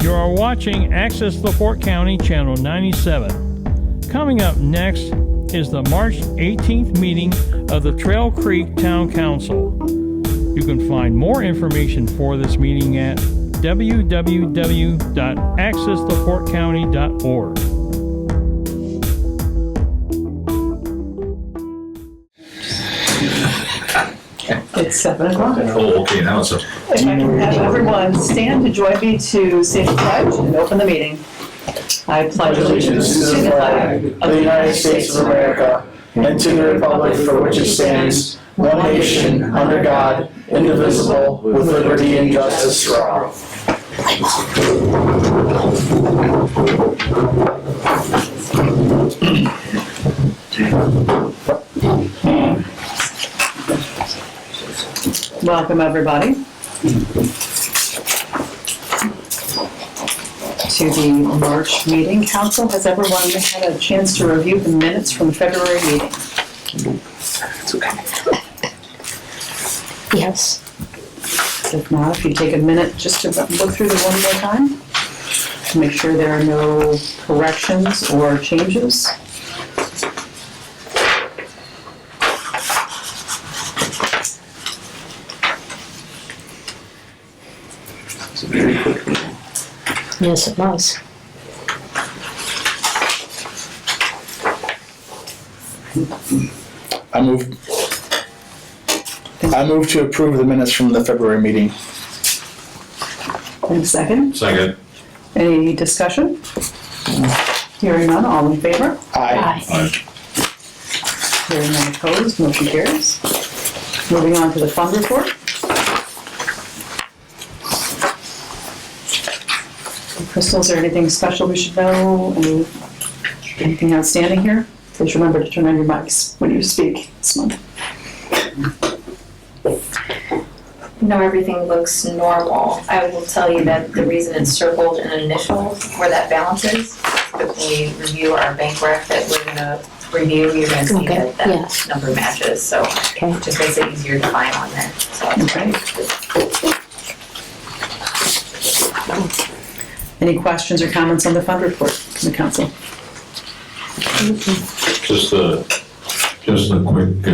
You are watching Access LaPorte County Channel 97. Coming up next is the March 18th meeting of the Trail Creek Town Council. You can find more information for this meeting at www.accesslaportecounty.org. It's 7 o'clock. Oh, okay, now it's a... If I can have everyone stand to join me to say the pledge and open the meeting. I pledge allegiance to the flag of the United States of America and to the republic for which it stands, one nation, under God, indivisible, with liberty and justice for all. Welcome, everybody, to the March meeting. Council, has everyone had a chance to review the minutes from the February meeting? Yes. If not, if you take a minute just to look through them one more time, to make sure there are no corrections or changes. It's a very quick meeting. Yes, it was. I move to approve the minutes from the February meeting. And second, Second. any discussion? Hearing none, all in favor? Aye. Hearing none opposed, motion carries. Moving on to the fund report. Crystal, is there anything special we should know? Anything outstanding here? Please remember to turn on your mics when you speak this month. No, everything looks normal. I will tell you that the reason it's circled in initials where that balance is, if we review our bank rec that we're gonna review, you're gonna see Okay, that yes. number matches, so Okay. it just makes it easier to find on there. So Okay. Any questions or comments on the fund report from the council? Just a quick,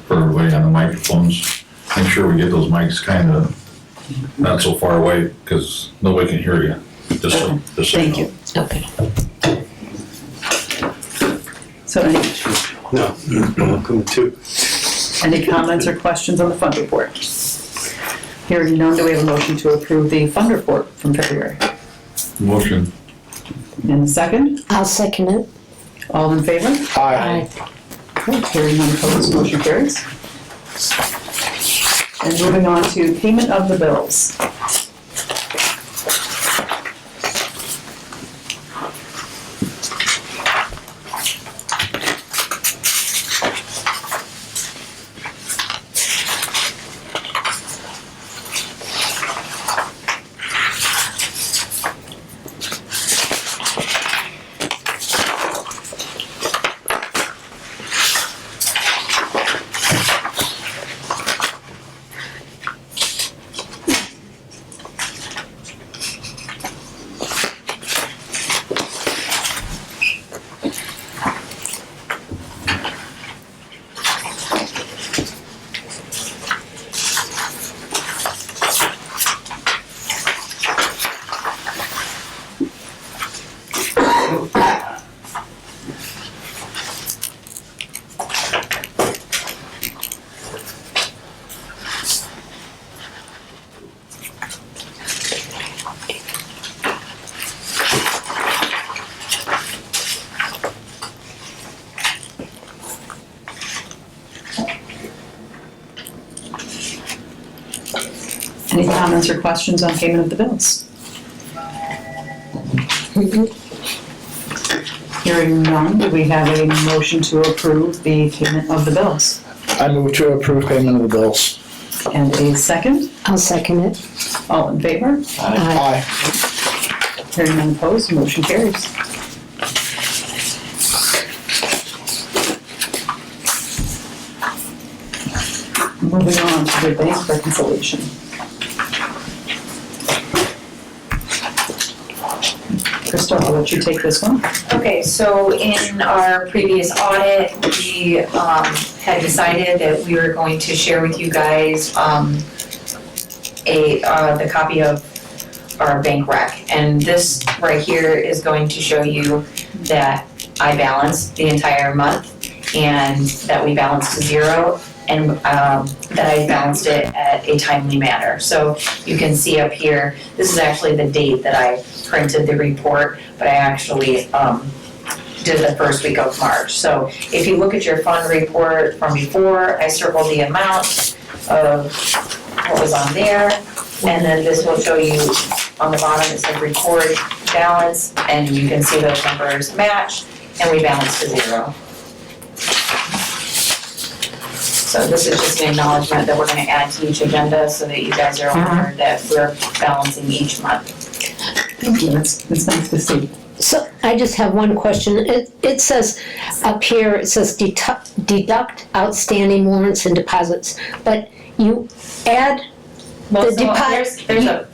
for everybody on the microphones, make sure we get those mics kind of not so far away, because nobody can hear you. Just so Thank you. Okay. So Welcome to. any comments or questions on the fund report? Hearing none, do we have a motion to approve the fund report from February? Motion. And a second? I'll second it. All in favor? Aye. Hearing none opposed, motion carries. And moving on to payment of the bills. Any comments or questions on payment of the bills? Hearing none, do we have a motion to approve the payment of the bills? I move to approve payment of the bills. And a second? I'll second it. All in favor? Aye. Aye. Hearing none opposed, motion carries. Moving on to the bank reconciliation. Krista, I'll let you take this one. Okay, so in our previous audit, we had decided that we were going to share with you guys the copy of our bank rec. And this right here is going to show you that I balanced the entire month and that we balanced to zero, and that I balanced it at a timely manner. So you can see up here, this is actually the date that I printed the report, but I actually did the first week of March. So if you look at your fund report from before, I circled the amount of what was on there, and then this will show you on the bottom, it says record balance, and you can see those numbers match, and we balance to zero. So this is just an acknowledgement that we're gonna add to each agenda so that you guys are aware that we're balancing each month. Thank you, it's nice to see. So I just have one question. It says up here, it says deduct outstanding warrants and deposits, but you add Well, the so deposit.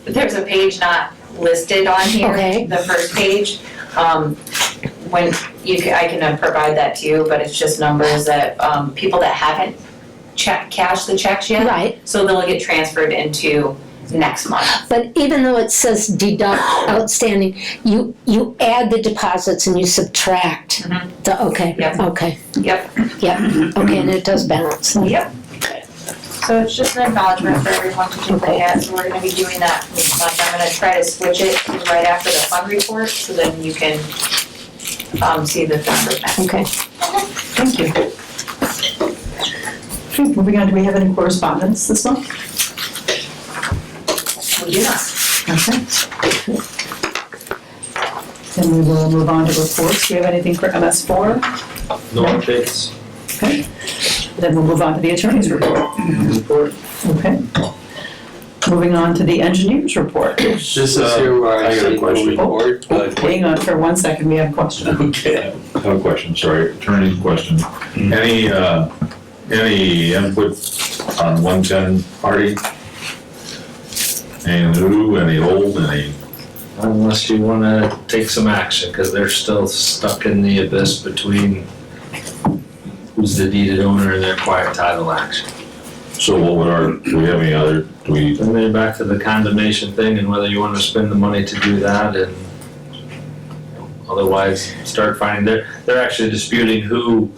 there's a page not listed on here. Okay. The first page, when I can provide that to you, but it's just numbers that, people that haven't cashed the checks yet. Right, So they'll get transferred into next month. but even though it says deduct outstanding, you add the deposits and you subtract. The, okay, Yep. okay, Yep, okay, and it does balance. yep. So it's just an acknowledgement for everyone to do that, so we're gonna be doing that this month. I'm gonna try to switch it to right after the fund report, so then you can, see the numbers match. Okay. Thank you. Okay, moving on, do we have any correspondence this month? We do not. Okay. Then we will move on to reports. Do you have anything for MS4? No updates. Okay. Then we'll move on to the attorney's report. Okay. Moving on to the engineer's report. This is here where I I got a say no question. report, but. Hang on for 1 second, we have a question. Okay. I have a question, sorry, attorney question. Any input on 110 Hardy? Any new, any old, any? Unless you wanna take some action, cause they're still stuck in the abyss between who's the deeded owner and their quiet title action. So what would do we have any other, do we, And then back to the condemnation thing and whether you wanna spend the money to do that and otherwise start finding, they're actually disputing who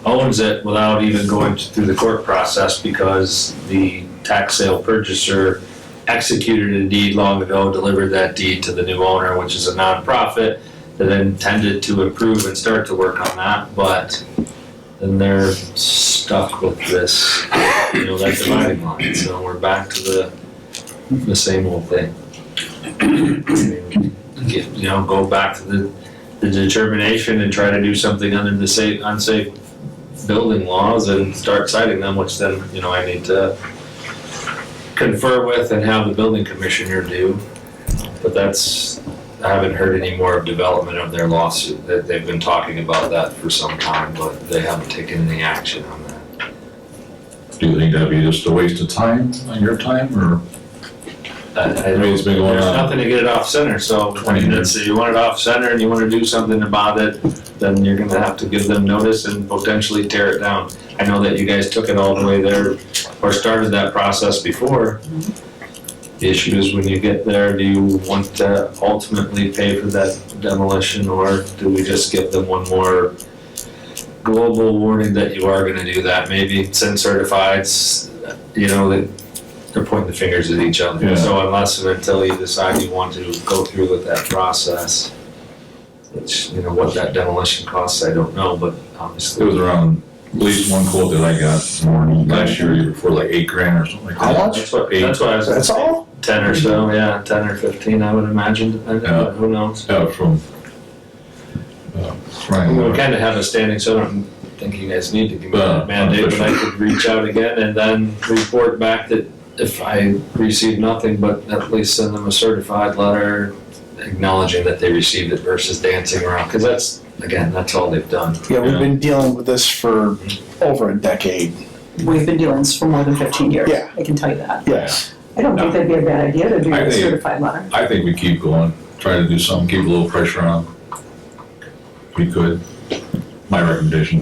owns it without even going through the court process because the tax sale purchaser executed a deed long ago, delivered that deed to the new owner, which is a nonprofit that intended to improve and start to work on that, but then they're stuck with this, that dividing line, so we're back to the same old thing. Go back to the determination and try to do something under the unsafe building laws and start citing them, which then, I need to confer with and have the building commissioner do. But I haven't heard any more of development of their lawsuit, that they've been talking about that for some time, but they haven't taken any action on that. do you think that'd be just a waste of time, on your time, or? I mean, it's been going there's on nothing to get it off center, so 20 if you want it off center and you wanna do something about it, then you're gonna have to give them notice and potentially tear it down. I know that you guys took it all the way there, or started that process before. The issue is when you get there, do you want to ultimately pay for that demolition, or do we just give them one more global warning that you are gonna do that? Maybe send certifieds, that they're pointing the fingers at each other. Yeah. So unless and until you decide you want to go through with that process, which, what that demolition costs, I don't know, but It obviously. was around, at least one quote that I got more last year, year before, like $8,000 or something like that. How much? That's what I was. That's all? 10 or so, yeah, 10 or 15, I would imagine, depending, Yeah. but who knows? Yeah, from, Ryan. We kind of have a standing, so I don't think you guys need to give me that mandate, but I could reach out again and then report back that if I receive nothing, but at least send them a certified letter acknowledging that they received it versus dancing around, because that's all they've done. Yeah, we've been dealing with this for over a decade. We've been doing this for more than 15 years. Yeah. I can tell you that. Yes. I don't think that'd be a bad idea to do I a think- certified letter. I think we keep going. try to do something, keep a little pressure on. If we could, my recommendation.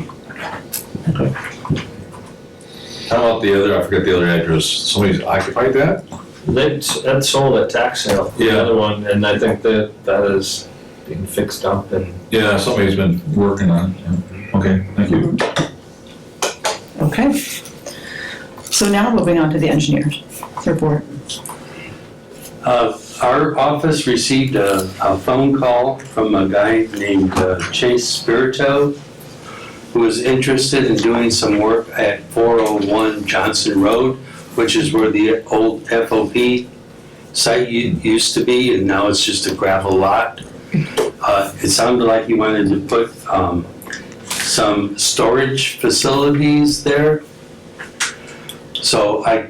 How about the other, I forgot the other address, somebody's occupied that? That's sold at tax sale, the Yeah. other one, and I think that is being fixed up and. Yeah, somebody's been working on it, yeah. Okay, thank you. Okay. So now moving on to the engineers report. Our office received a phone call from a guy named Chase Spirito, who was interested in doing some work at 401 Johnson Road, which is where the old FOP site used to be, and now it's just a gravel lot. It sounded like he wanted to put some storage facilities there. So I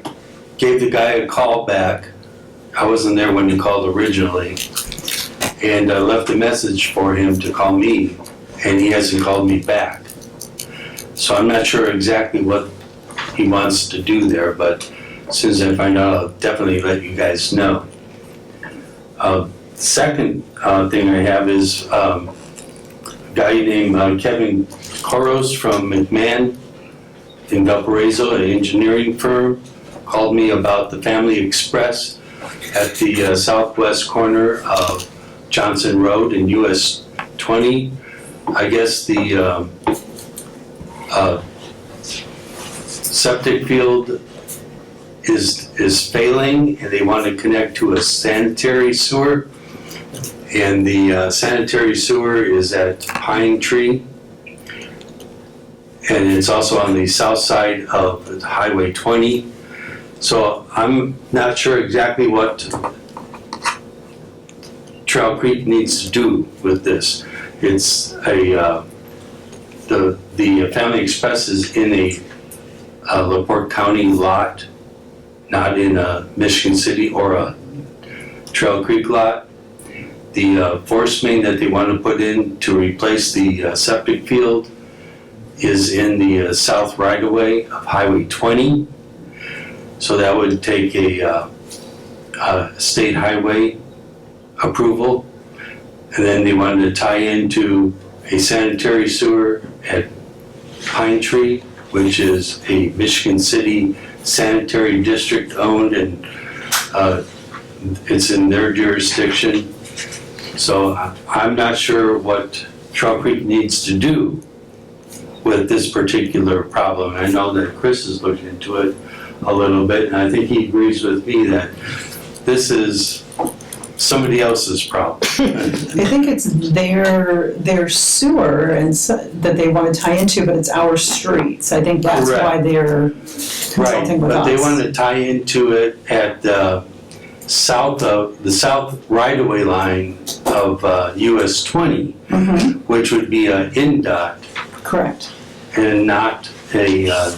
gave the guy a call back. I wasn't there when he called originally, and I left a message for him to call me, and he hasn't called me back. So I'm not sure exactly what he wants to do there, but as soon as I find out, I'll definitely let you guys know. Second thing I have is a guy named Kevin Koros from McMahon in Valparaiso, an engineering firm, called me about the Family Express at the southwest corner of Johnson Road and US 20. I guess the septic field is failing, and they want to connect to a sanitary sewer. And the sanitary sewer is at Pine Tree. And it's also on the south side of Highway 20. So I'm not sure exactly what Trail Creek needs to do with this. It's the Family Express is in a LaPorte County lot, not in a Michigan City or a Trail Creek lot. The force main that they want to put in to replace the septic field is in the south right-of-way of Highway 20. So that would take a state highway approval. And then they wanted to tie into a sanitary sewer at Pine Tree, which is a Michigan City sanitary district owned, and it's in their jurisdiction. So I'm not sure what Trail Creek needs to do with this particular problem. I know that Chris has looked into it a little bit, and I think he agrees with me that this is somebody else's problem. I think it's their sewer and that they want to tie into, but it's our streets. I think that's Correct. why they're Right, consulting with us. but they want to tie into it at the south right-of-way line of US 20, Mhm, which would be a NDOT correct. and not a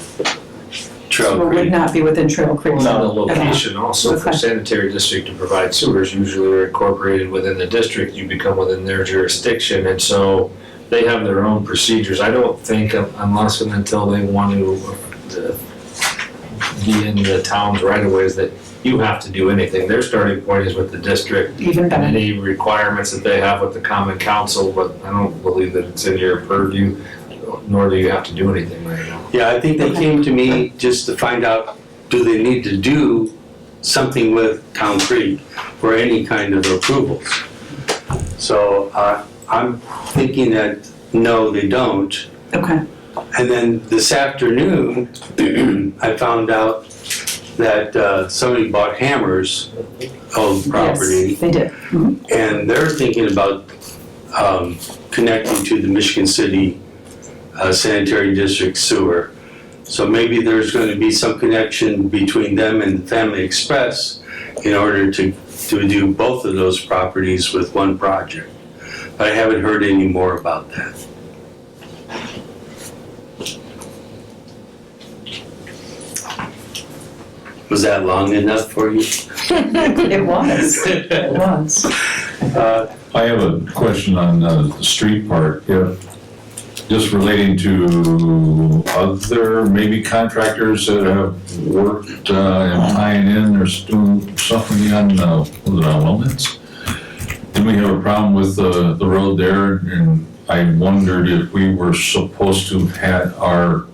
Trail So it would Creek. not be within Trail Creek. Now, the at all. location also for Okay. sanitary district to provide sewers usually are incorporated within the district, you become within their jurisdiction, and so they have their own procedures. I don't think unless and until they want to be in the town's right of ways that you have to do anything. Their starting point is with the district Even and better. any requirements that they have with the common council, but I don't believe that it's in your purview, nor do you have to do anything right now. Yeah, I think they came to me just to find out, do they need to do something with Town Creek for any kind of approvals? So I'm thinking that, no, they don't. Okay, And then this afternoon, I found out that somebody bought Hammer's old property, yes, they did. Mhm. and they're thinking about connecting to the Michigan City sanitary district sewer. So maybe there's going to be some connection between them and the Family Express in order to do both of those properties with one project. But I haven't heard any more about that. Was that long enough for you? It was, it was. I have a question on the street part, just relating to other maybe contractors that have worked and tying in or doing something on, was it on Wilmans? Didn't we have a problem with the road there? And I wondered if we were supposed to have had our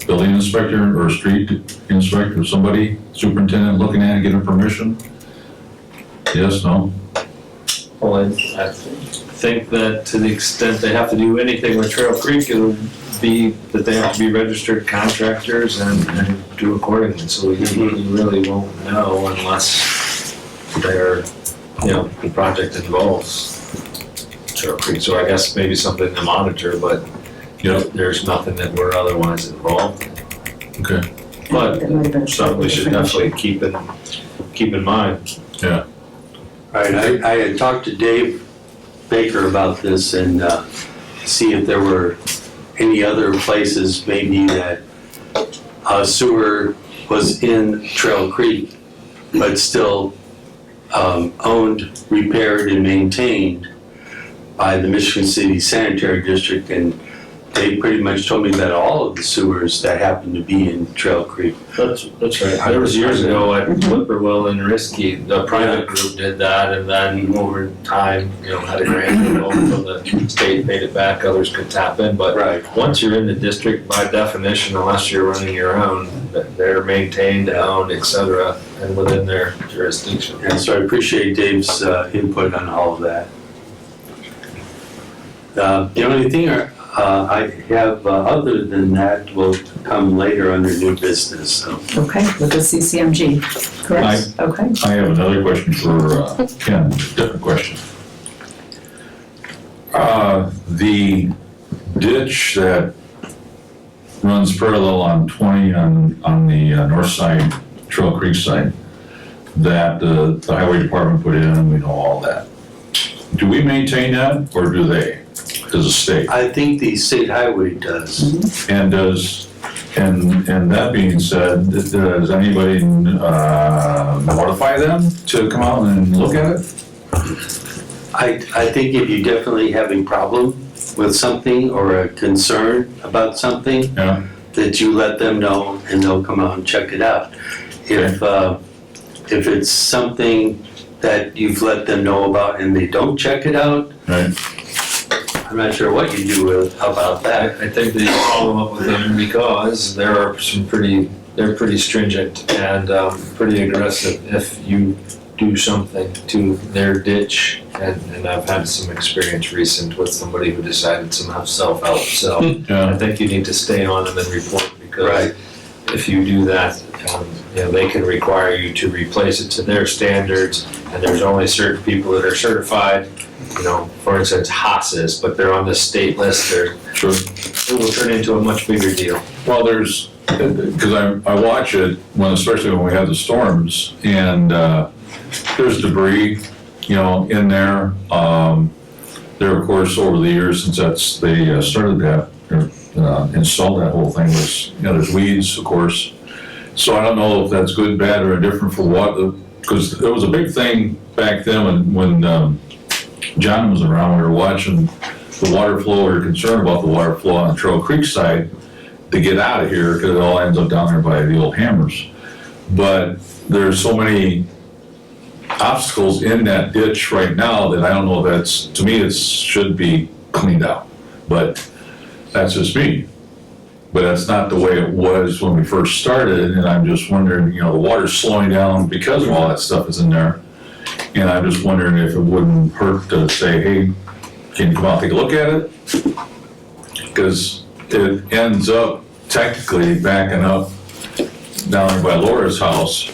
building inspector or street inspector, somebody, superintendent looking at it, getting permission? Yes, no? Well, I think that to the extent they have to do anything with Trail Creek, it'll be that they have to be registered contractors and do accordingly. So we really won't know unless they're, the project involves Trail Creek. So I guess maybe something to monitor, but there's nothing that we're otherwise involved in. Okay. But That might have been something we should definitely keep in mind. Yeah. Right, I had talked to Dave Baker about this and see if there were any other places maybe that sewer was in Trail Creek, but still owned, repaired, and maintained by the Michigan City Sanitary District, and they pretty much told me that all of the sewers that happened to be in Trail Creek. That's right. There was years ago at Whippoorwill and Risky, the private group did that, and then over time, had a grant from the state, paid it back, others could tap in, but Right. once you're in the district, by definition, unless you're running your own, they're maintained, owned, et cetera, and within their jurisdiction. And so I appreciate Dave's input on all of that. The only thing I have other than that will come later under new business, so. Okay, with the CCMG, correct? Okay. I have another question for Ken, different question. The ditch that runs parallel on 20 on the north side, Trail Creek side, that the highway department put in, and we know all that. Do we maintain that, or do they? Does the state? I think the state highway does. And and that being said, does anybody notify them to come out and look at it? I think if you definitely have a problem with something or a concern about something, Yeah, that you let them know and they'll come out and check it out. If it's something that you've let them know about and they don't check it out, right. I'm not sure what you do about that. I think that you follow up with them because there are they're pretty stringent and pretty aggressive if you do something to their ditch. And I've had some experience recent with somebody who decided to have self-help. So I Yeah, think you need to stay on them and report because Right. if you do that, they can require you to replace it to their standards. And there's only certain people that are certified. For instance, Haas's, but they're on the state list. sure. It will turn into a much bigger deal. Well, because I watch it, especially when we have the storms, and there's debris, in there. There, of course, over the years since they started that, installed that whole thing, there's weeds, of course. So I don't know if that's good, bad, or indifferent for what, because there was a big thing back then when John was around, we were watching the water flow, we were concerned about the water flow on the Trail Creek side to get out of here, because it all ends up down there by the old hammers. But there's so many obstacles in that ditch right now that I don't know if to me, it should be cleaned out. But that's just me. But that's not the way it was when we first started, and I'm just wondering, the water's slowing down because of all that stuff is in there. And I'm just wondering if it wouldn't hurt to say, hey, can you come out and take a look at it? Because it ends up technically backing up down there by Laura's house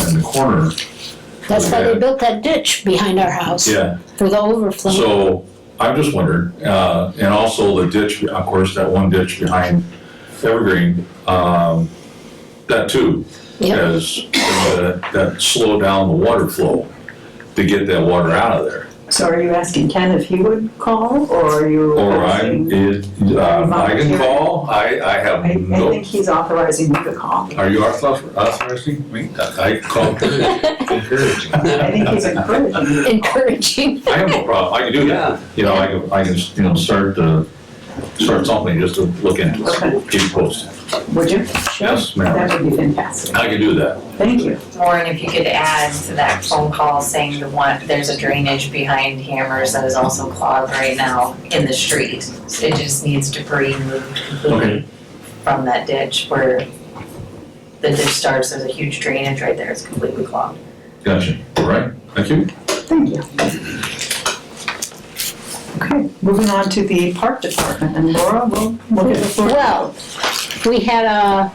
in the corner. That's why they built that ditch behind our house. Yeah, For the overflow. so I'm just wondering, and also the ditch, of course, that one ditch behind Evergreen, that too, Yep. that slowed down the water flow to get that water out of there. So are you asking Ken if he would call, or are you? Or I asking- can call, I have I no, think he's authorizing you to call. are you authorizing me? I call encouraging. I think he's encouraging you. Encouraging. I have no problem, I can do that, I can start start something just to look into, Okay. keep it posted. Would you? Yes, ma'am. That would be fantastic. I can do that. Thank you. Maureen, if you could add to that phone call saying there's a drainage behind Hammers that is also clogged right now in the street. It just needs debris moved completely from that ditch where the ditch starts. There's a huge drainage right there. It's completely clogged. Gotcha. All right, thank you. Thank you. Okay, moving on to the park department, and Laura, we'll give the floor. Well, we had a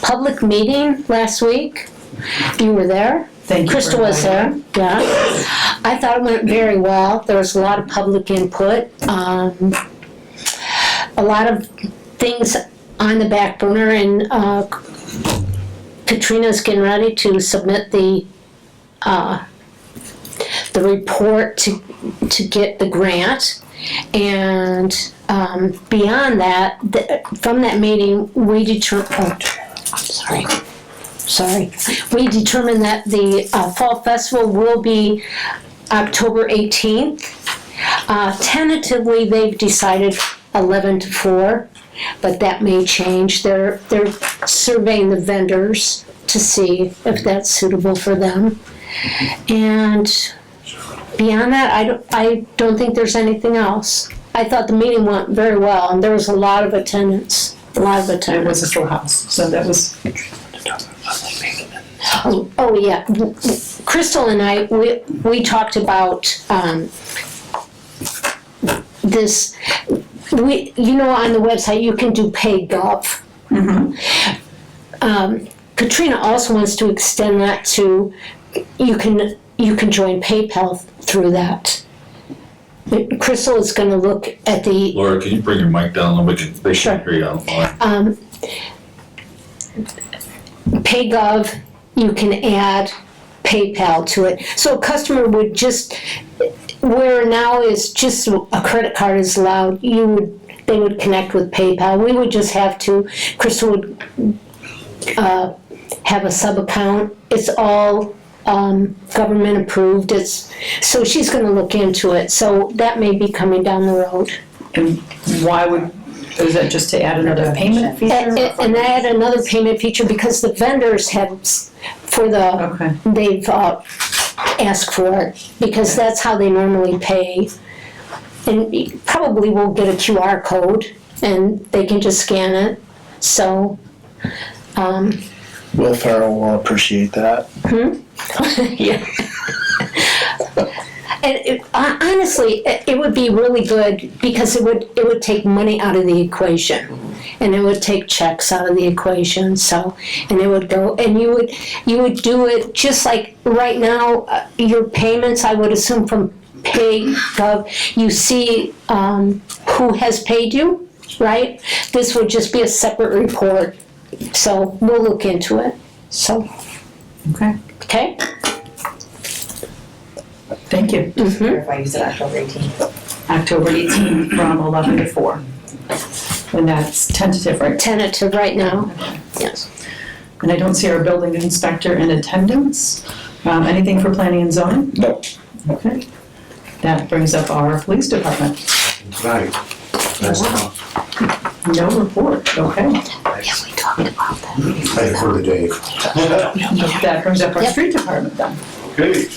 public meeting last week. You were there. Thank you. for Crystal was inviting there, yeah. I thought it went very well. There was a lot of public input. A lot of things on the back burner, and Katrina's getting ready to submit the report to get the grant. And beyond that, from that meeting, we determined, we determined that the Fall Festival will be October 18th. Tentatively, they've decided 11 to 4, but that may change. They're surveying the vendors to see if that's suitable for them. And beyond that, I don't think there's anything else. I thought the meeting went very well, and there was a lot of attendance. It was a full house, so that was. Oh yeah, Crystal and I, we talked about this. On the website you can do PayGov. Katrina also wants to extend that to you can join PayPal through that. Crystal is going to look at the. Laura, can you bring your mic down and we can Sure. hear you on the line? PayGov, you can add PayPal to it. So a customer would just, where now is just a credit card is allowed, they would connect with PayPal. We would just have to, Crystal would have a sub-account. It's all government approved. So she's gonna look into it. So that may be coming down the road. And is that just to add another payment feature? And add another payment feature because the vendors have, Okay. they've asked for it because that's how they normally pay. And probably we'll get a QR code and they can just scan it. So, Will Ferrell will appreciate that. yeah. And honestly, it would be really good because it would take money out of the equation, and it would take checks out of the equation. So, and it would go, and you would do it just like right now. Your payments, I would assume from PayGov, you see who has paid you, right? This would just be a separate report. So we'll look into it. So, Okay, okay. thank you. If I use it October 18th. October 18th from 11 to 4. And that's tentative, right? Tentative right now. Yes. And I don't see our building inspector in attendance. Anything for planning and zoning? Nope. Okay. That brings up our police department. Right. That's all. No report, okay. Yeah, we talked about that. Thank you for the day. That brings up our Yep. street department then. Okay,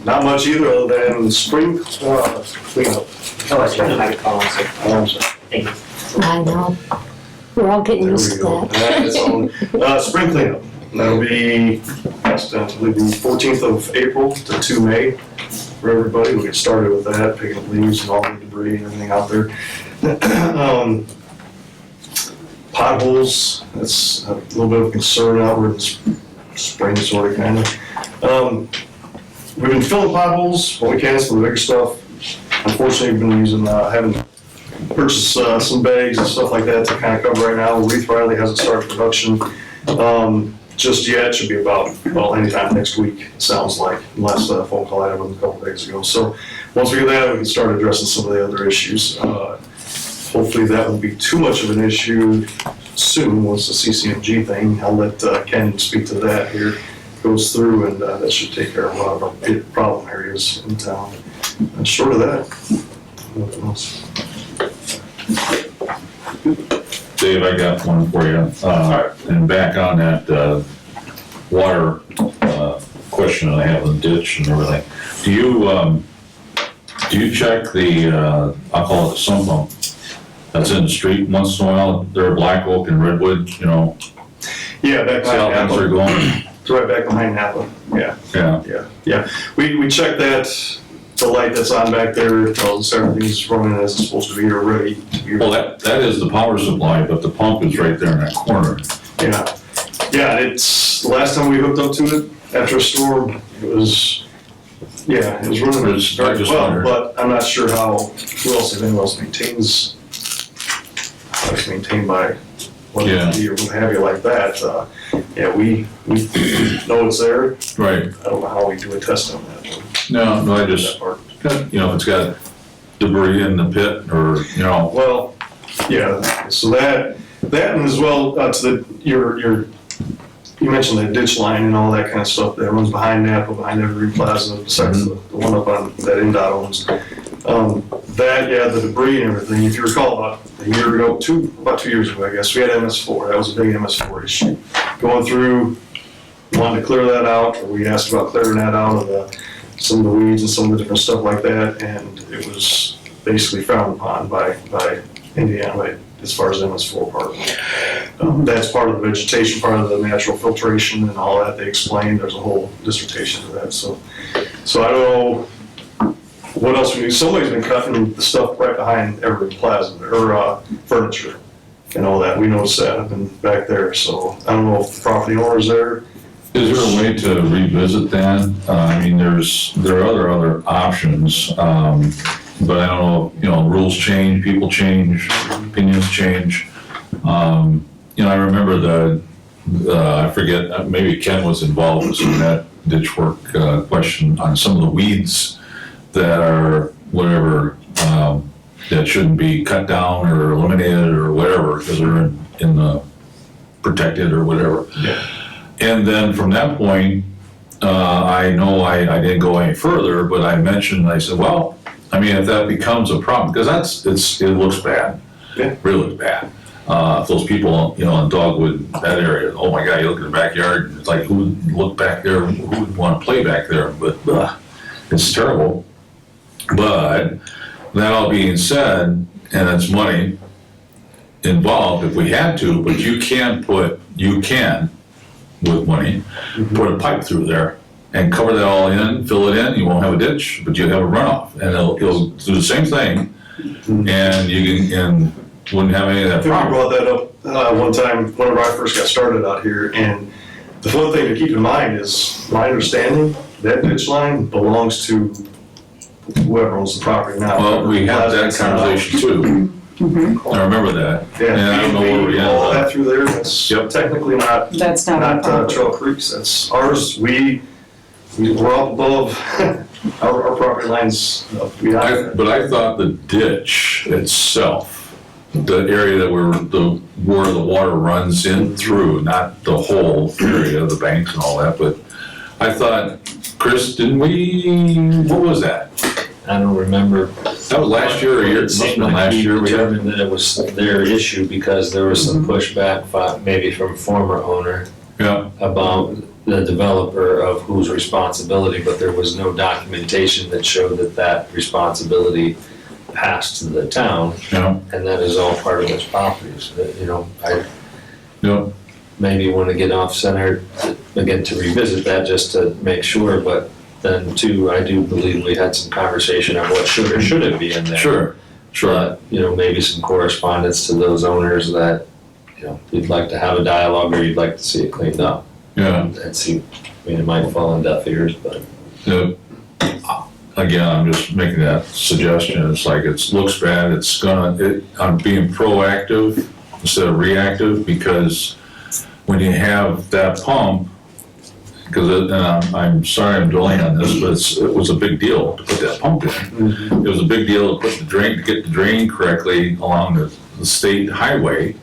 not much either other than spring cleanup. Oh, that's right. I call it. I know. We're all getting used to that. Spring cleanup, that'll be ostensibly the 14th of April to 2 May for everybody. We'll get started with that, picking up leaves and all the debris and everything out there. Potholes, that's a little bit of a concern out where it's spring sort of kind of. We've been filling potholes when we can, some of the bigger stuff. Unfortunately, we've been using, having purchased some bags and stuff like that to kind of cover right now. Reeve Riley hasn't started production just yet. Should be about, well, anytime next week, it sounds like. Last phone call I had with him a couple days ago. So once we get that, we can start addressing some of the other issues. Hopefully that won't be too much of an issue soon once the CCMG thing. I'll let Ken speak to that here. Goes through, and that should take care of a lot of our problem areas in town. And short of that, nothing else. Dave, I got one for you. And back on that, water, question I have in the ditch and everything. Do you check the, I'll call it the sump pump that's in the street once in a while? They're Black Oak and Redwood, you know, Yeah, back see how behind things are Napa. going? It's right back behind Napa. Yeah, Yeah, yeah. We checked that, the light that's on back there tells us everything's running as it's supposed to be or ready to be. well, that is the power supply, but the pump is right there in that corner. Yeah, yeah, it's, the last time we hooked up to it after a storm, it was running It's- I very just well, wondered. but I'm not sure who else, if anyone else maintains, how it's maintained by what Yeah. or what have you like that. Yeah, we know it's there. Right. I don't know how we do a test on that. No, I just, That part. you know, if it's got debris in the pit or, you know, Well, yeah, so that and as well, to the, you mentioned the ditch line and all that kind of stuff that runs behind Napa, behind Evergreen Plaza, besides the one up on, that NDOT owns. The debris and everything, if you recall, about a year ago, about 2 years ago, I guess, we had MS4, that was a big MS4 issue. Going through, wanted to clear that out, or we asked about clearing that out of some of the weeds and some of the different stuff like that, and it was basically frowned upon by Indiana as far as MS4 part. That's part of the vegetation, part of the natural filtration and all that they explained. There's a whole dissertation to that. So I don't know what else we do. Somebody's been cutting the stuff right behind Evergreen Plaza, or furniture and all that. We noticed that up in back there. So I don't know if the property owner's there. is there a way to revisit that? I mean, there are other options, but I don't know, you know, rules change, people change, opinions change. You know, I remember I forget, maybe Ken was involved with some of that ditch work question on some of the weeds that are whatever, that shouldn't be cut down or eliminated or whatever, because they're in the protected or whatever. Yeah. And then from that point, I know I didn't go any further, but I said, well, I mean, if that becomes a problem, because it looks bad. Yeah. Really looks bad. If those people, you know, in Dogwood, that area, oh my God, you look at the backyard, it's like, who would look back there, who would want to play back there? But it's terrible. But that all being said, and it's money involved if we had to, but you can, with money, put a pipe through there and cover that all in, fill it in, you won't have a ditch, but you have a runoff, and it'll do the same thing, and wouldn't have any of that I think we problem. brought that up one time whenever I first got started out here, and the one thing to keep in mind is, my understanding, that ditch line belongs to whoever owns the property now. Well, we had that conversation too. I remember that. And I don't know where we all ended that up. through there, that's Yep. technically not That's not our property. Trail Creek's, that's ours. We're up above our property lines beyond that. But I thought the ditch itself, the area that where the water runs in through, not the whole area of the banks and all that, but I thought, Chris, what was that? I don't remember. That was last year or a year, it It must have seemed been like last we year. we had- determined that it was their issue because there was some pushback, maybe from former owner, Yeah, about the developer of whose responsibility, but there was no documentation that showed that responsibility passed to the town, yeah, and that is all part of its properties. You know, I yeah. maybe want to get off center again to revisit that just to make sure, but then too, I do believe we had some conversation on what should or shouldn't be in there. Sure, sure. But, you know, maybe some correspondence to those owners that, you know, you'd like to have a dialogue or you'd like to see it cleaned up. Yeah, And see, I mean, it might fall on deaf ears, but yeah. Again, I'm just making that suggestion. It's like, it looks bad. I'm being proactive instead of reactive, because when you have that pump, and I'm sorry I'm dwelling on this, but it was a big deal to put that pump in. It was a big deal to get the drain correctly along the state highway.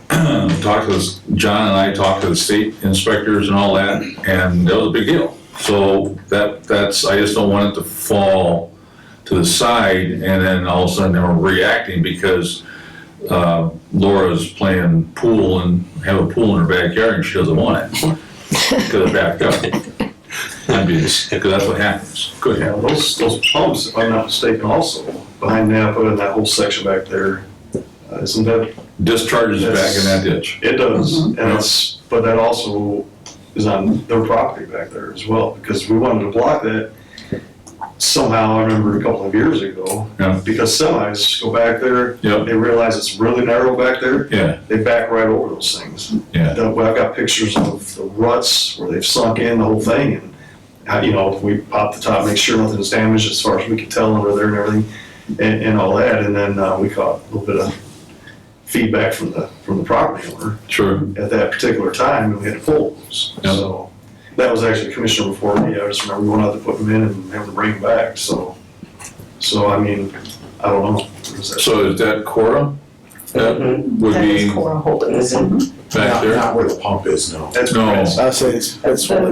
John and I talked to the state inspectors and all that, and that was a big deal. So I just don't want it to fall to the side and then all of a sudden they're reacting, because Laura's playing pool and have a pool in her backyard and she doesn't want it. Because it backed up. Because that's what happens. Good. Yeah, those pumps, if I'm not mistaken, also behind Napa and that whole section back there, isn't that? Discharges back in that ditch. It does, and but that also is on their property back there as well, because we wanted to block that. Somehow, I remember a couple of years ago, Yeah. because semis go back there, Yep. they realize it's really narrow back there, Yeah, they back right over those things. yeah. I've got pictures of the ruts where they've sunk in the whole thing, and how, we pop the top, make sure nothing's damaged as far as we can tell under there and everything, and all that, and then we caught a little bit of feedback from the property owner Sure. at that particular time, and we had to pull those. Yep. So that was actually Commissioner before me. I just remember we went out to put them in and have them bring them back. So I mean, I don't know. So is that Cora? That would That is be Cora Holdings. back there? Not where the pump is, no. That's No. Prince. I say it's Wally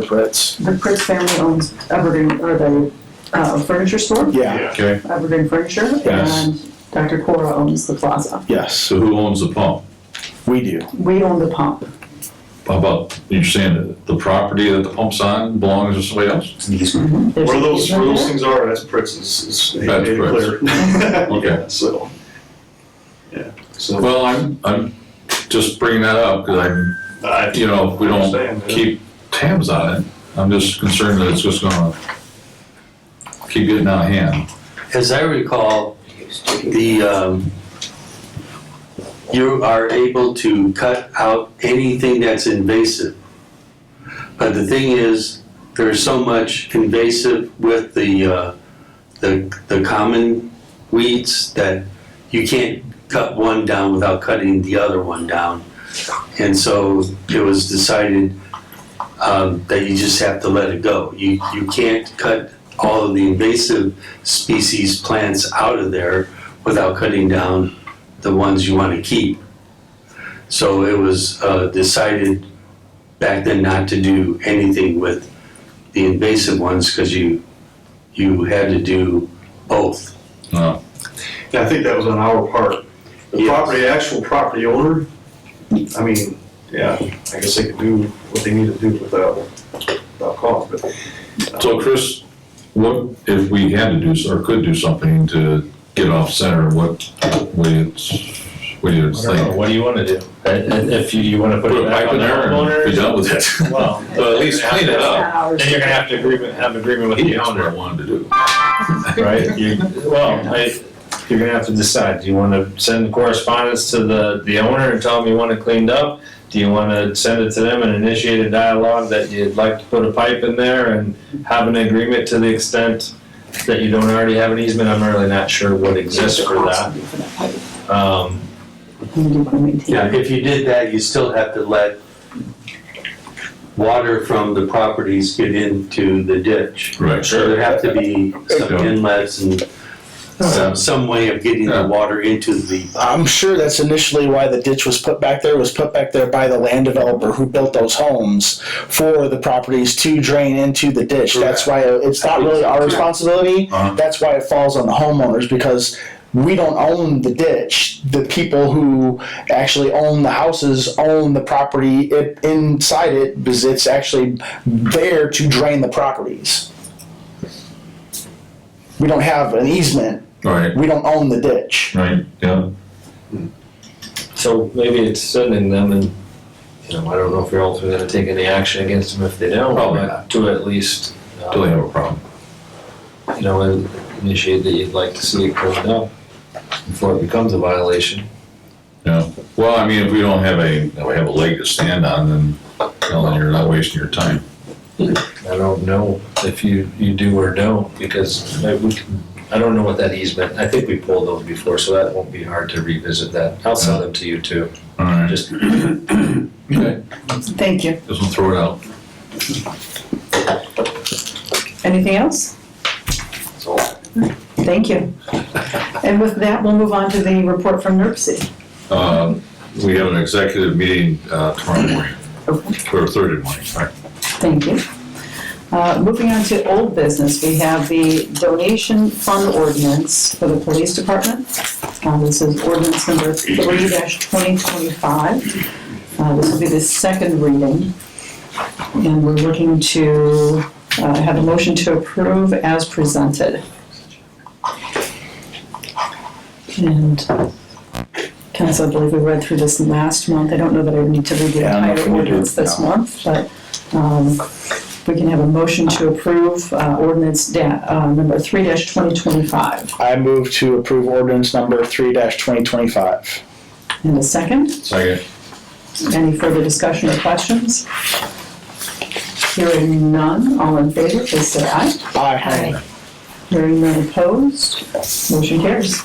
Pritz. The Pritz family owns Evergreen, or the furniture store, Yeah, Okay, Evergreen Furniture, Yes. and Dr. Cora owns the plaza. yes, so who owns the pump? we do. We own the pump. How about, you're saying that the property that the pump's on belongs to somebody else? There's Where an those easement there. things are, that's Pritz's. It's That's made it Pritz. clear. Okay. Yeah, so, yeah, so. Well, I'm just bringing that up because if we don't Understand, yeah. keep tabs on it, I'm just concerned that it's just gonna keep getting out of hand. As I recall, you are able to cut out anything that's invasive. But the thing is, there's so much invasive with the common weeds that you can't cut one down without cutting the other one down. And so it was decided that you just have to let it go. You can't cut all of the invasive species plants out of there without cutting down the ones you want to keep. So it was decided back then not to do anything with the invasive ones because you had to do both. No. Yeah, I think that was on our part. The Yes. actual property owner, I mean, yeah, I guess they could do what they need to do without cost, but. So Chris, what if we had to do, or could do something to get off center, what do you I don't know, think? what do you wanna do? If you wanna put Put it a back pipe on in the there and homeowner? be done with it. Well, But at least clean it up. then you're gonna have to have agreement with the That's what I owner, wanted to do. right? You're gonna have to decide, do you wanna send correspondence to the owner and tell them you want it cleaned up? Do you wanna send it to them and initiate a dialogue that you'd like to put a pipe in there and have an agreement to the extent that you don't already have an easement? I'm really not sure what exists for that. Yeah, if you did that, you still have to let water from the properties get into the ditch. Right. So there have to be some Yeah. inlets and some way of getting Yeah. the water into the, I'm sure that's initially why the ditch was put back there, by the land developer who built those homes for the properties to drain into the ditch. That's why it's not really our responsibility. Uh-huh. That's why it falls on the homeowners, because we don't own the ditch. The people who actually own the houses own the property inside it, because it's actually there to drain the properties. We don't have an easement. Right, We don't own the ditch. right, yeah. So maybe it's sending them and, I don't know if you're also gonna take any action against them if they don't, Probably but not. to at least, Till they have a problem. initiate that you'd like to see it cleaned up before it becomes a violation. Yeah, well, I mean, if we don't have a leg to stand on, then you're not wasting your time. I don't know if you do or don't, because I don't know what that easement, I think we pulled those before, so that won't be hard to revisit that. I'll send them to you too, All right, just, okay, Thank you. just throw it out. Anything else? Thank you. And with that, we'll move on to the report from NERC. We have an executive meeting tomorrow morning, or Thursday morning, sorry. Thank you. Moving on to old business, we have the donation fund ordinance for the police department. This is ordinance number 3-2025. This will be the second reading. And we're looking to have a motion to approve as presented. And Council, I believe we read through this last month. I don't know that I need to read the Yeah, I don't know if entire we need to, ordinance this no. month, but we can have a motion to approve ordinance number 3-2025. I move to approve ordinance number 3-2025. And a second? Second. Any further discussion or questions? Hearing none, all in favor, please say aye. Aye. Hearing none opposed, motion carries.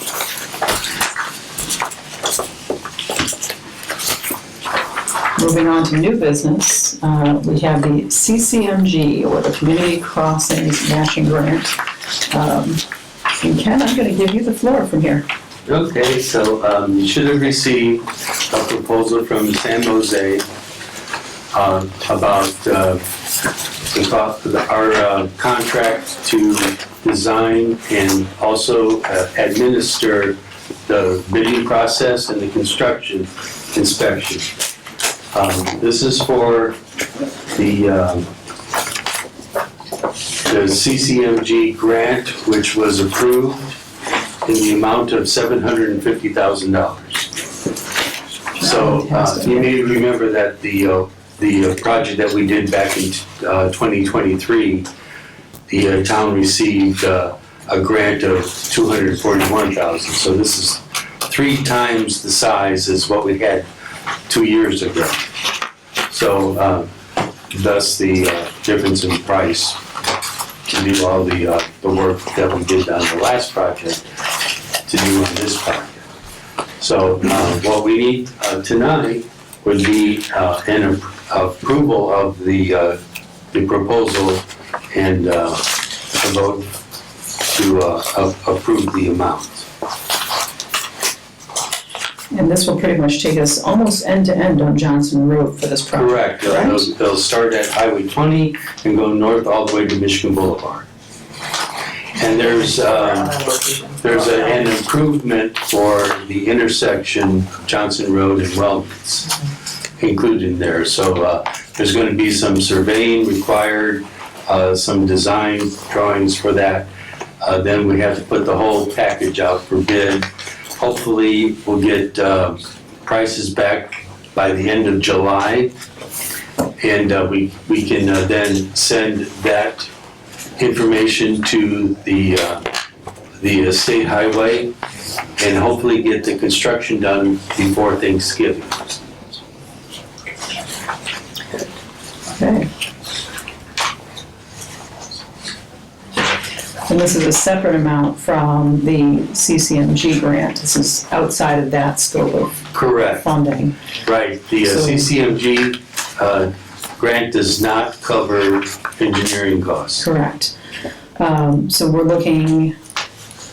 Moving on to new business, we have the CCMG, or the Community Crossings Matching Grant. And Ken, I'm gonna give you the floor from here. Okay, so you should have received a proposal from San Jose about our contract to design and also administer the bidding process and the construction inspection. This is for the CCMG grant, which was approved in the amount of $750,000. So you may remember that the project that we did back in 2023, the town received a grant of $241,000. So this is 3 times the size as what we had 2 years ago. So thus the difference in price to do all the work that we did on the last project to do on this project. So what we need tonight would be an approval of the proposal and a vote to approve the amount. And this will pretty much take us almost end to end on Johnson Road for this project. Correct. They'll start at Highway 20 and go north all the way to Michigan Boulevard. And there's an improvement for the intersection of Johnson Road and Wellman's included in there. So there's going to be some surveying required, some design drawings for that. Then we have to put the whole package out for bid. Hopefully, we'll get prices back by the end of July, and we can then send that information to the state highway, and hopefully get the construction done before Thanksgiving. Okay. And this is a separate amount from the CCMG grant. This is outside of that scope of Correct. funding. Right. The So- CCMG grant does not cover engineering costs. Correct. So we're looking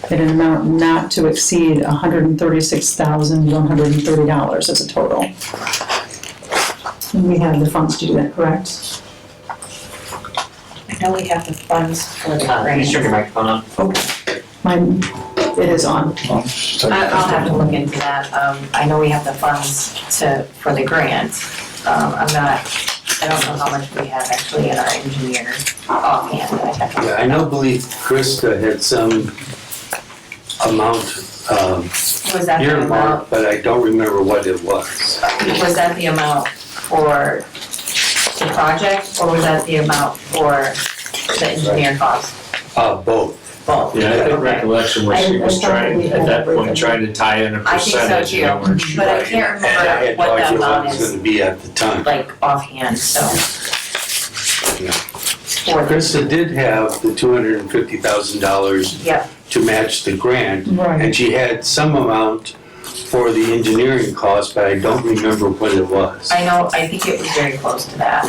at an amount not to exceed $136,130 as a total. And we have the funds to do that, correct? I know we have the funds for the You grant. turn your microphone on. Mine, it is on. I'll have to look into that. I know we have the funds for the grant. I don't know how much we have actually in our engineer offhand. I have to- Yeah, I believe Krista had some amount Was that the amount, earmarked, but I don't remember what it was. was that the amount for the project, or was that the amount for the engineer cost? Both. Both? Yeah, I think Okay. recollection was she was I thought we trying, had at that everything. point, trying to tie in a I think so percentage. too, and we weren't sure. but I can't And I remember had no what the idea what amount it was is, gonna be at the time. like offhand, so. Yeah. For the- Krista did have the $250,000 Yep, to match the grant, Right. and she had some amount for the engineering cost, but I don't remember what it was. I know, I think it was very close to that.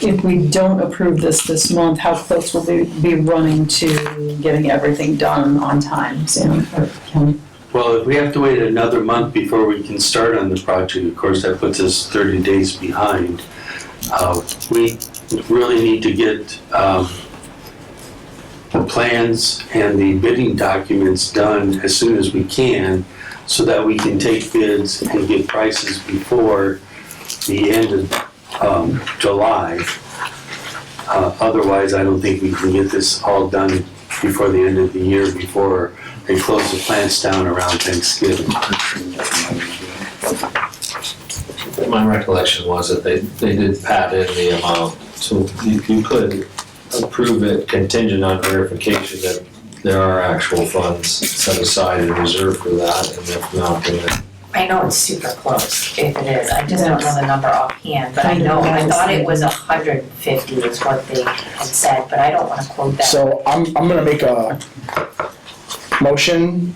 If we don't approve this month, how close will we be running to getting everything done on time, Sam or Ken? Well, if we have to wait another month before we can start on the project, of course, that puts us 30 days behind. We really need to get the plans and the bidding documents done as soon as we can so that we can take bids and get prices before the end of July. Otherwise, I don't think we can get this all done before the end of the year, before they close the plants down around Thanksgiving. My recollection was that they did pad in the amount, so you could approve it contingent on verification that there are actual funds set aside in reserve for that, and if not, then I know it's super close, if it is, I just don't know the number offhand, but I thought it was 150 is what they had said, but I don't wanna quote that. So I'm gonna make a motion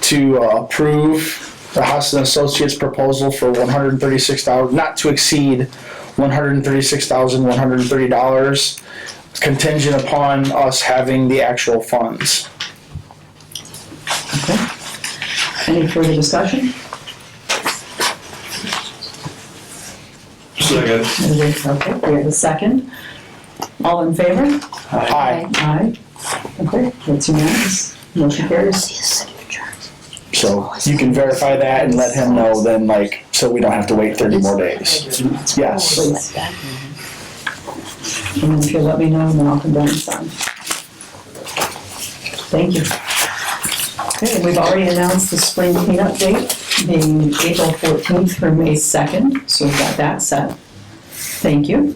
to approve the Haas and Associates proposal for $136, not to exceed $136,130, contingent upon us having the actual funds. Okay. Any further discussion? Second. Okay, we have a second. All in favor? Aye. Aye. Okay, that's unanimous. Motion carries. So you can verify that and let him know then, like, so we don't have to wait 30 more days. Yes. Please. And then if you'll let me know, then I'll come down and sign. Thank you. Okay, we've already announced the spring cleanup date, being April 14th through May 2nd, so we've got that set. Thank you.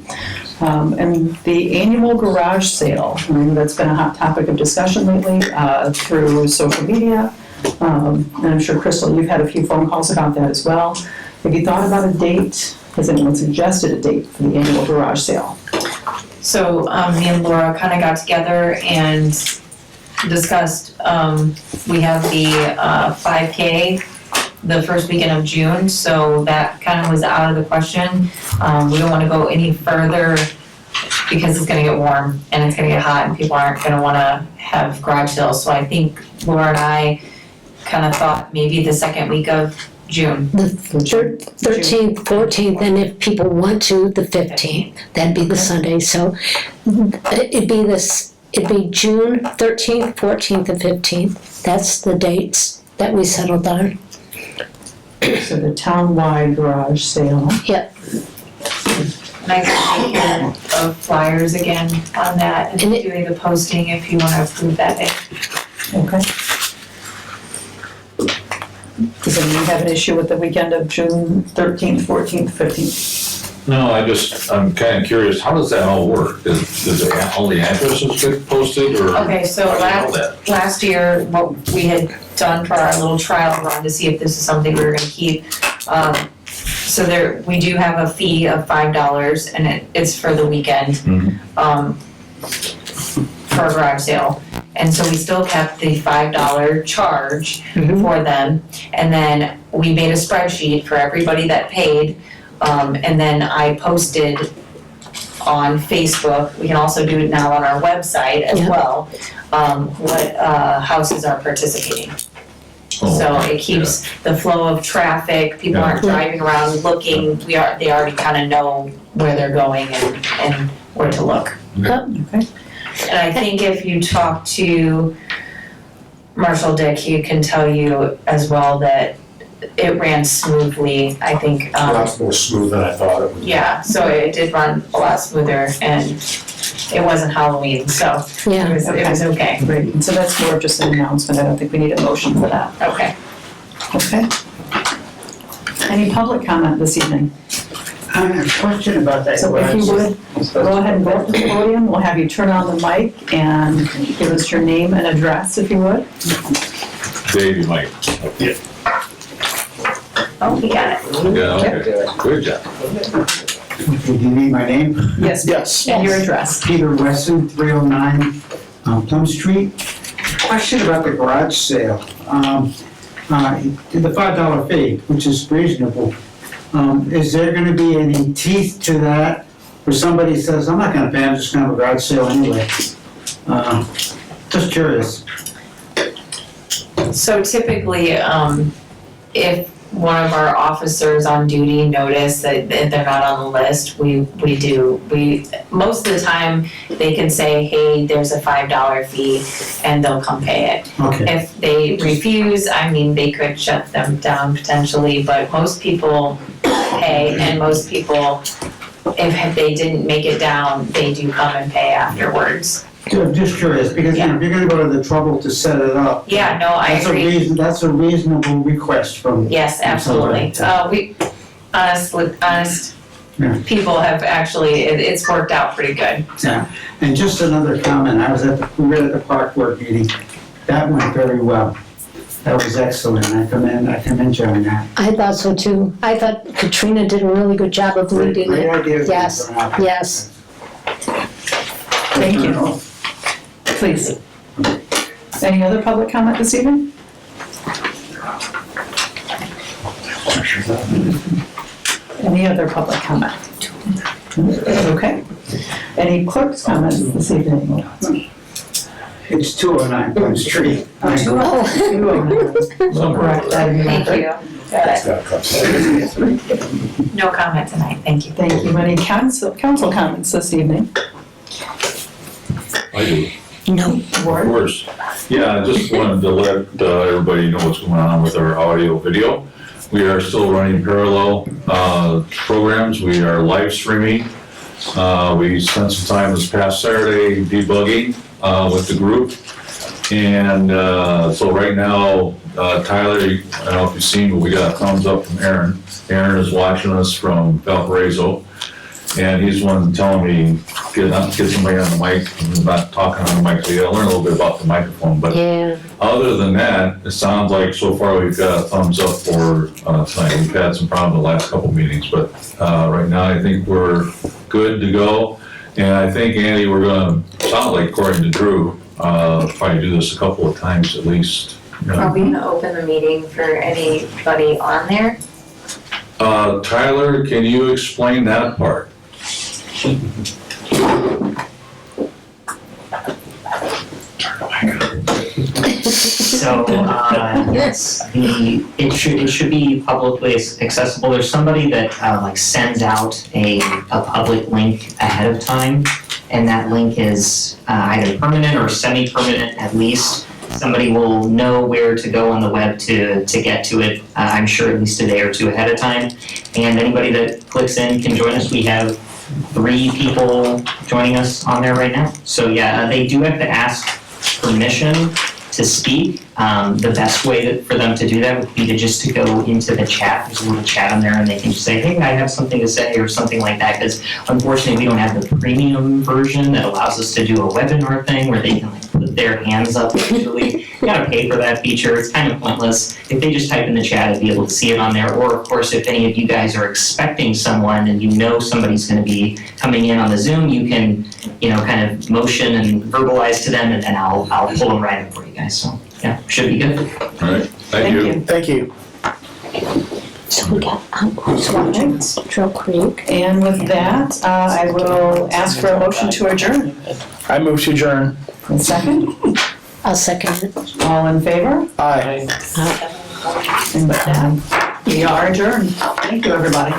And the annual garage sale, I mean, that's been a hot topic of discussion lately through social media. And I'm sure, Crystal, you've had a few phone calls about that as well. Have you thought about a date? Has anyone suggested a date for the annual garage sale? So, me and Laura kinda got together and discussed, we have the 5K the first weekend of June, so that kind of was out of the question. We don't wanna go any further because it's gonna get warm and it's gonna get hot and people aren't gonna wanna have garage sales. So I think Laura and I kind of thought maybe the second week of June. The 13th, 14th, and if people want to, the 15th. That'd be the Sunday. So it'd be June 13th, 14th, and 15th. That's the dates that we settled on. So the town-wide garage sale. Yep. And I can take care of flyers again on that and And it- doing the posting if you wanna approve that day. Okay. Does anyone have an issue with the weekend of June 13th, 14th, 15th? No, I'm kinda curious, how does that all work? Does all the addresses get posted, or? Okay, so how do you know that? last year, what we had done for our little trial run to see if this is something we were gonna keep. So we do have a fee of $5 and it's for the weekend, for a garage sale. And so we still kept the $5 charge for them. And then we made a spreadsheet for everybody that paid. And then I posted on Facebook, we can also do it now on our website as Yeah. well, what houses are participating. So it keeps the flow of traffic, people aren't driving around looking, they already kind of know where they're going and where to look. Okay. And I think if you talk to Marshall Dick, he can tell you as well that it ran smoothly, I think. Lots more smooth than I thought it would. Yeah, so it did run a lot smoother and it wasn't Halloween, so Yeah. it was okay. Great, and so that's more of just an announcement, I don't think we need a motion for that. Okay. Okay. Any public comment this evening? I have a question about that. So if you would, go ahead and go up to the podium, we'll have you turn on the mic and give us your name and address if you would. Dave, you might. Oh, he got it. Yeah, okay, good job. Do you need my name? Yes. Yes. And your address. Peter Wesson, 309 Plum Street. Question about the garage sale. The $5 fee, which is reasonable. Is there gonna be any teeth to that? Where somebody says, I'm not gonna pay, I'm just gonna have a garage sale anyway? Just curious. So typically, if one of our officers on duty notice that they're not on the list, we most of the time, they can say, hey, there's a $5 fee, and they'll come pay it. Okay, If they refuse, I mean, they could shut them down potentially, but most people pay, and most people, if they didn't make it down, they do come and pay afterwards. I'm just curious, because, you know, if you're gonna go to the trouble to set it up. Yeah, no, I agree. That's a reasonable request from. Yes, absolutely. We, honest Yeah. people have actually, it's worked out pretty good. Yeah, and just another comment, we were at the park board meeting, that went very well. That was excellent, I commend you on that. I thought so too. I thought Katrina did a really good job of leading Great it. idea. Yes, yes. Thank you. Please. Any other public comment this evening? Any other public comment? Okay. Any clerk's comments this evening? It's 209 Plum Street. Oh, Correct. Thank you. Got it. No comment tonight, thank you. Thank you. Any council comments this evening? I do. no. Of course. Yeah, I just wanted to let everybody know what's going on with our audio video. We are still running parallel programs. We are live streaming. We spent some time this past Saturday debugging with the group. And so right now, Tyler, I don't know if you've seen, but we got a thumbs up from Aaron. Aaron is watching us from Valparaiso. And he's the one telling me, get somebody on the mic. I'm not talking on the mic, so you gotta learn a little bit about the microphone. But Yeah. other than that, it sounds like so far we've got a thumbs up for tonight. We've had some problems the last couple meetings, but right now I think we're good to go. And I think, Andy, we're gonna, sound like according to Drew, probably do this a couple of times at least. You know. Are we gonna open the meeting for anybody on there? Tyler, can you explain that part? So, it should be publicly accessible. There's somebody that, like sends out a public link ahead of time, and that link is, either permanent or semi-permanent at least. Somebody will know where to go on the web to get to it, I'm sure at least a day or two ahead of time. And anybody that clicks in can join us. We have 3 people joining us on there right now. So yeah, they do have to ask permission to speak. The best way for them to do that would be to go into the chat. There's a little chat on there, and they can just say, hey, I have something to say, or something like that, because unfortunately we don't have the premium version that allows us to do a webinar thing where they can like put their hands up usually. You gotta pay for that feature. It's kind of pointless. If they just type in the chat, I'd be able to see it on there. Or of course, if any of you guys are expecting someone and you know somebody's gonna be coming in on the Zoom, you can, kind of motion and verbalize to them, and I'll pull them right in for you guys. So yeah, should be good. All right, thank you. Thank you. So we got, who's watching? Trail Creek. And with that, I will ask for a motion to adjourn. I move to adjourn. A second? I'll second it. All in favor? Aye. And with that, we are adjourned. Thank you, everybody.